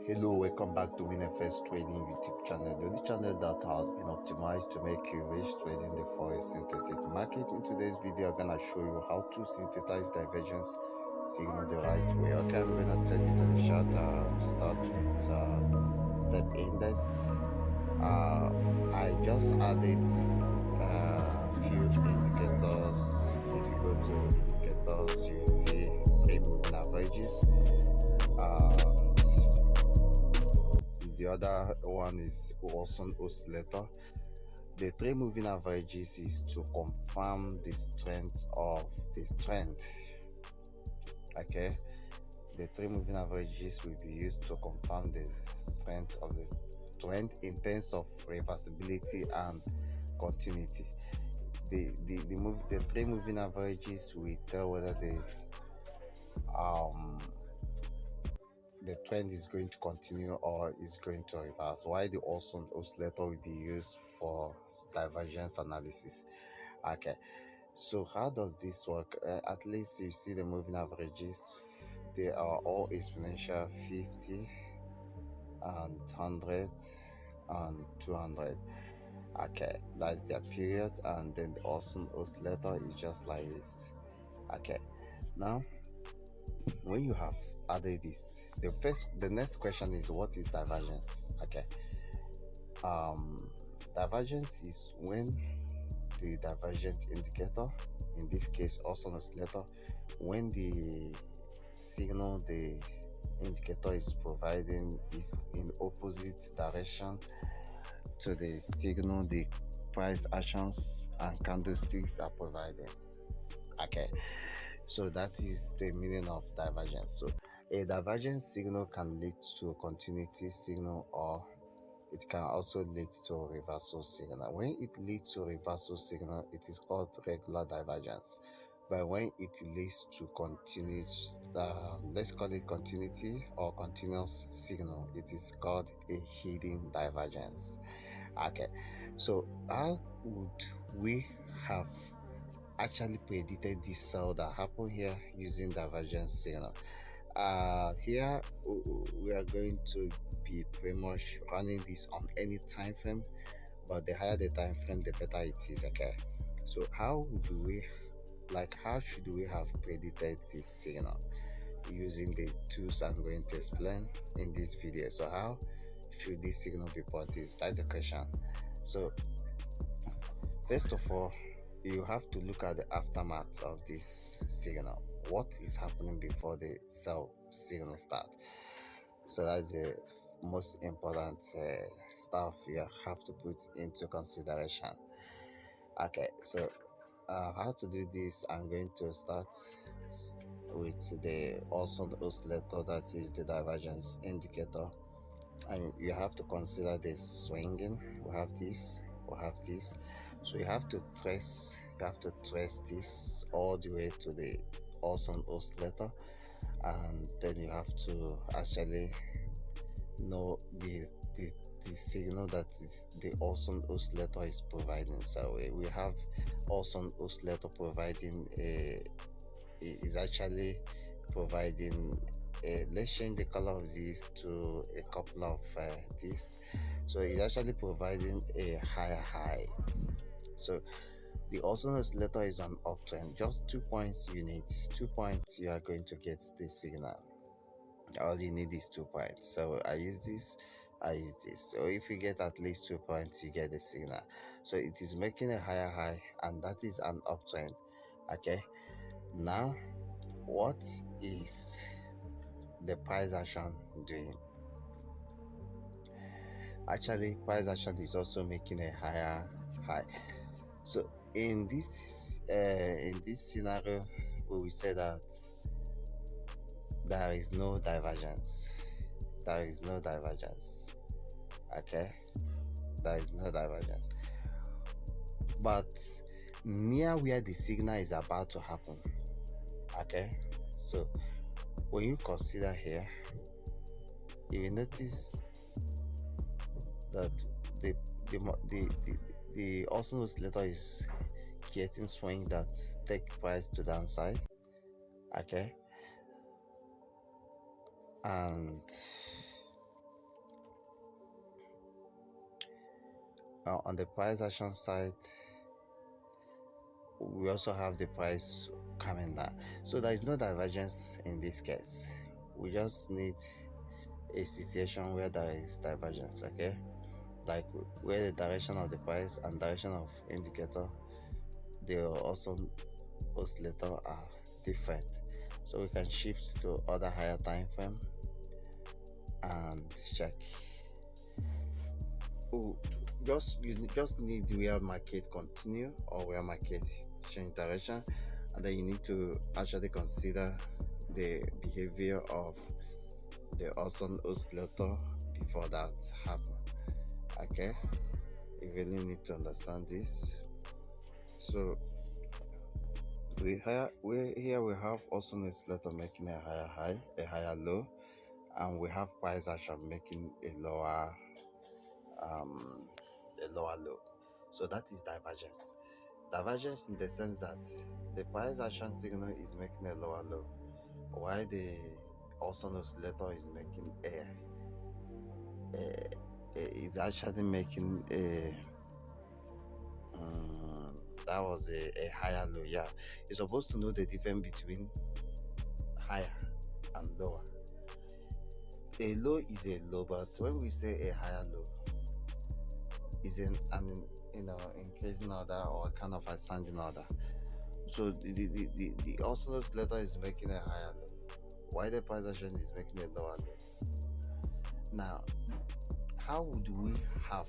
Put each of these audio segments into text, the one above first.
Hello, welcome back to WINFXTRADING YouTube channel, the only channel that has been optimized to make you rich trading the Forex synthetic market. In today's video, I'm gonna show you how to synthesize divergence signal the right way. Okay, I'm gonna take you to the chart. Start with step index. I just added few indicators. If you go to indicators, you see 3 moving averages. The other one is also oscillator. The 3 moving averages is to confirm the strength of the trend. Okay, the 3 moving averages will be used to confirm the strength of the trend in terms of reversibility and continuity. The 3 moving averages will tell whether the trend is going to continue or is going to reverse, while the oscillator will be used for divergence analysis. Okay, so how does this work? At least you see the moving averages, they are all exponential: 50 and 100 and 200. Okay, that's their period, and then the oscillator is just like this. Okay, now when you have added this, the next question is, what is divergence? Okay, divergence is when the divergent indicator, in this case also oscillator, when the signal the indicator is providing is in opposite direction to the signal the price actions and candlesticks are providing. Okay, so that is the meaning of divergence. So a divergence signal can lead to a continuity signal, or it can also lead to a reversal signal. When it leads to a reversal signal, it is called regular divergence. But when it leads to continuous, let's call it continuity or continuous signal, it is called a hidden divergence. Okay, so how would we have actually predicted this sell that happened here using divergence signal? Here we are going to be pretty much running this on any time frame, but the higher the time frame, the better it is. Okay, so how should we have predicted this signal using the tools I'm going to explain in this video? So how should this signal be produced? That's the question. So first of all, you have to look at the aftermath of this signal. What is happening before the sell signal start? So that's the most important stuff you have to put into consideration. Okay, so how to do this? I'm going to start with the oscillator, that is the divergence indicator, and you have to consider the swinging. We have this, so you have to trace this all the way to the oscillator, and then you have to actually know the signal that the oscillator is providing. So we have oscillator providing is actually providing let's change the color of this to a couple of this. So it's actually providing a higher high. So the oscillator is an uptrend. Just 2 points you need. 2 points, you are going to get the signal. All you need is 2 points. So I use this. So if you get at least 2 points, you get the signal. So it is making a higher high, and that is an uptrend. Okay, now what is the price action doing? Actually, price action is also making a higher high. So in this scenario, we will say that there is no divergence. Okay, there is no divergence, but near where the signal is about to happen. Okay, so when you consider here, you will notice that the oscillator is getting swing that take price to downside. Okay, and On the price action side, we also have the price coming down, so there is no divergence in this case. We just need a situation where there is divergence, okay, like where the direction of the price and direction of indicator, they are also oscillator are different, so we can shift to other higher time frame and check. You just need where market continue or where market change direction, and then you need to actually consider the behavior of the Austin oscillator before that happen. Okay, you really need to understand this. So we have Austin oscillator making a higher high, a higher low, and we have price action making a lower low. So that is divergence. Divergence in the sense that the price action signal is making a lower low, while the Austin oscillator is making is actually making that was a higher low. Yeah, you're supposed to know the difference between higher and lower. A low is a low, but when we say a higher low, is an increasing order or kind of ascending order. So the Austin oscillator is making a higher low, while the price action is making a lower low. Now, how would we have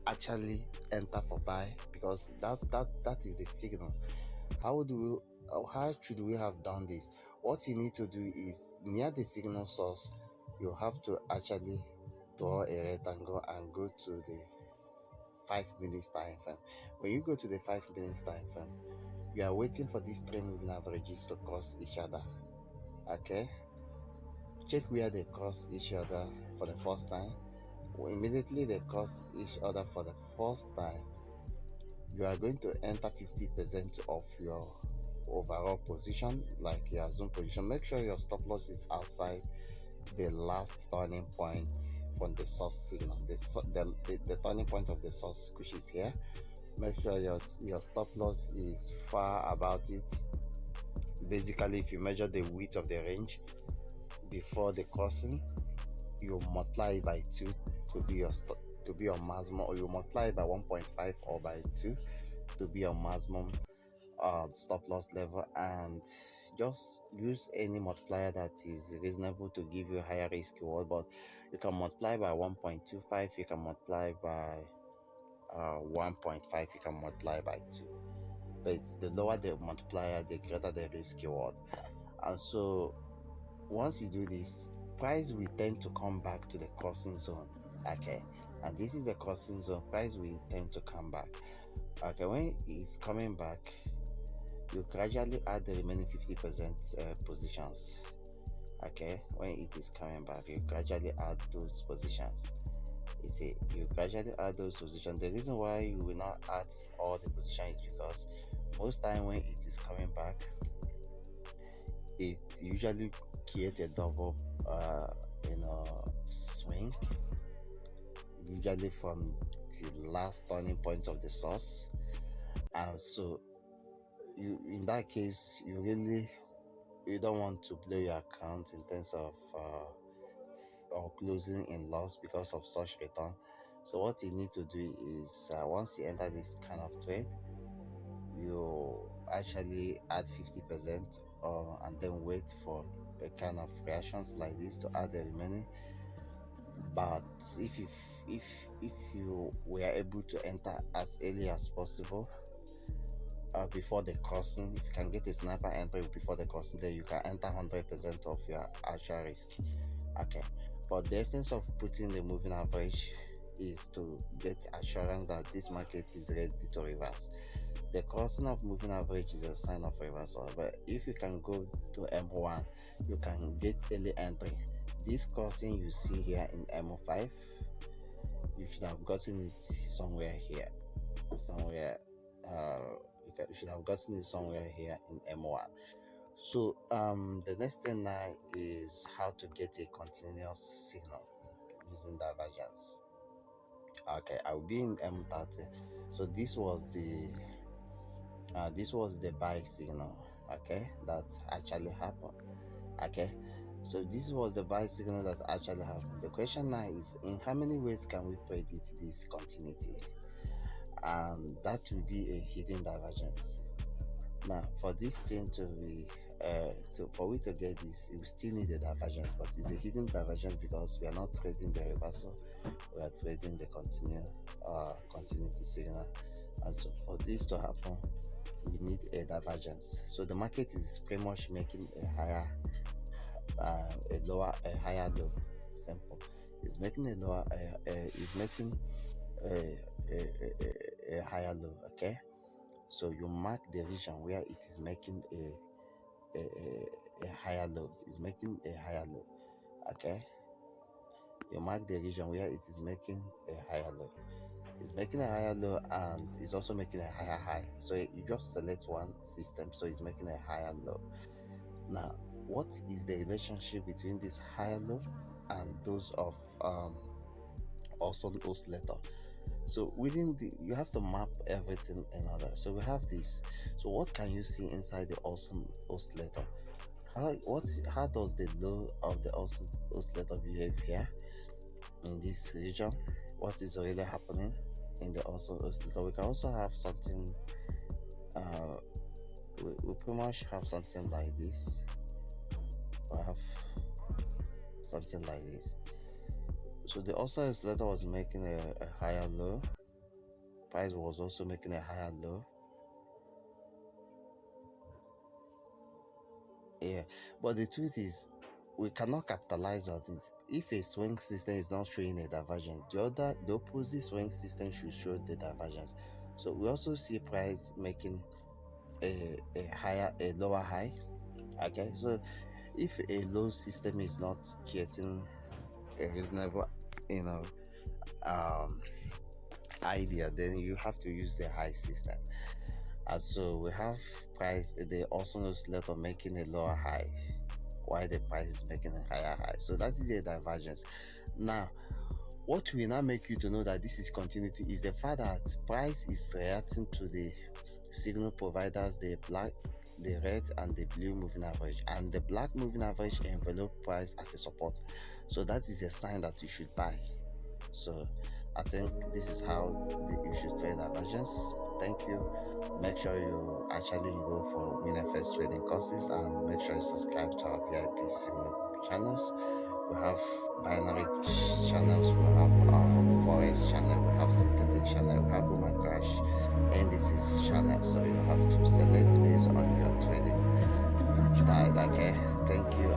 actually enter for buy? Because that is the signal. How should we have done this? What you need to do is, near the signal source, you have to actually draw a rectangle and go to the 5 minutes time frame. When you go to the 5 minutes time frame, you are waiting for these 3 moving averages to cross each other. Okay, check where they cross each other for the first time. Immediately they cross each other for the first time, you are going to enter 50% of your overall position, like your zoom position. Make sure your stop loss is outside the last turning point from the source signal, the turning point of the source, which is here. Make sure your stop loss is far about it. Basically, if you measure the width of the range before the crossing, you multiply it by 2 to be your maximum, or you multiply it by 1.5 or by 2 to be your maximum stop loss level, and just use any multiplier that is reasonable to give you a higher risk reward. But you can multiply by 1.25, you can multiply by 1.5, you can multiply by 2, but the lower the multiplier, the greater the risk reward. And so once you do this, price will tend to come back to the crossing zone. Okay, and this is the crossing zone. Price will tend to come back. Okay, when it's coming back, you gradually add the remaining 50% positions. Okay, when it is coming back, you gradually add those positions. You gradually add those positions. The reason why you will not add all the positions is because most time when it is coming back, it usually creates a double swing, usually from the last turning point of the source. And so in that case, you don't want to blow your account in terms of or closing in loss because of such return. So what you need to do is, once you enter this kind of trade, you actually add 50% and then wait for a kind of reactions like this to add the remaining. But if you were able to enter as early as possible before the crossing, if you can get a sniper entry before the crossing, then you can enter 100% of your actual risk. Okay, but the essence of putting the moving average is to get assurance that this market is ready to reverse. The crossing of moving average is a sign of reversal, but if you can go to M1, you can get early entry. This crossing you see here in M5, you should have gotten it somewhere here. You should have gotten it somewhere here in M1. So the next thing now is how to get a continuous signal using divergence. Okay, I'll be in M30. So this was the buy signal, okay, that actually happened. Okay, so this was the buy signal that actually happened. The question now is, in how many ways can we predict this continuity? And that will be a hidden divergence. Now, for this thing to be for we to get this, we still need a divergence, but it's a hidden divergence because we are not trading the reversal, we are trading the continuity signal. And so for this to happen, we need a divergence. So the market is pretty much making a higher a higher low. Simple. It's making a lower it's making a higher low. Okay, so you mark the region where it is making a higher low. It's making a higher low. Okay, you mark the region where it is making a higher low. It's making a higher low and it's also making a higher high. So you just select one system, so it's making a higher low. Now, what is the relationship between this higher low and those of Austin oscillator? So within you have to map everything in order. So we have this. So what can you see inside the Austin oscillator? How does the low of the Austin oscillator behave here in this region? What is really happening in the Austin oscillator? We can also have something we pretty much have something like this. We have something like this. So the Austin oscillator was making a higher low. Price was also making a higher low. Yeah, but the truth is, we cannot capitalize on this. If a swing system is not showing a divergence, the opposite swing system should show the divergence. So we also see price making a lower high. Okay, so if a low system is not getting a reasonable idea, then you have to use the high system. And so we have price, the Austin oscillator making a lower high while the price is making a higher high. So that is a divergence. Now, what will now make you to know that this is continuity is the fact that price is reacting to the signal providers, the black, the red, and the blue moving average, and the black moving average envelope price as a support. So that is a sign that you should buy. So I think this is how you should trade divergence. Thank you. Make sure you actually go for WINFX trading courses, and make sure you subscribe to our VIP channels. We have binary channels, we have our Forex channel, we have synthetic channel, we have 𝒂𝒂𝒅𝒊𝒏𝒈 indices channel. So you have to select based on your trading style. Okay, thank you.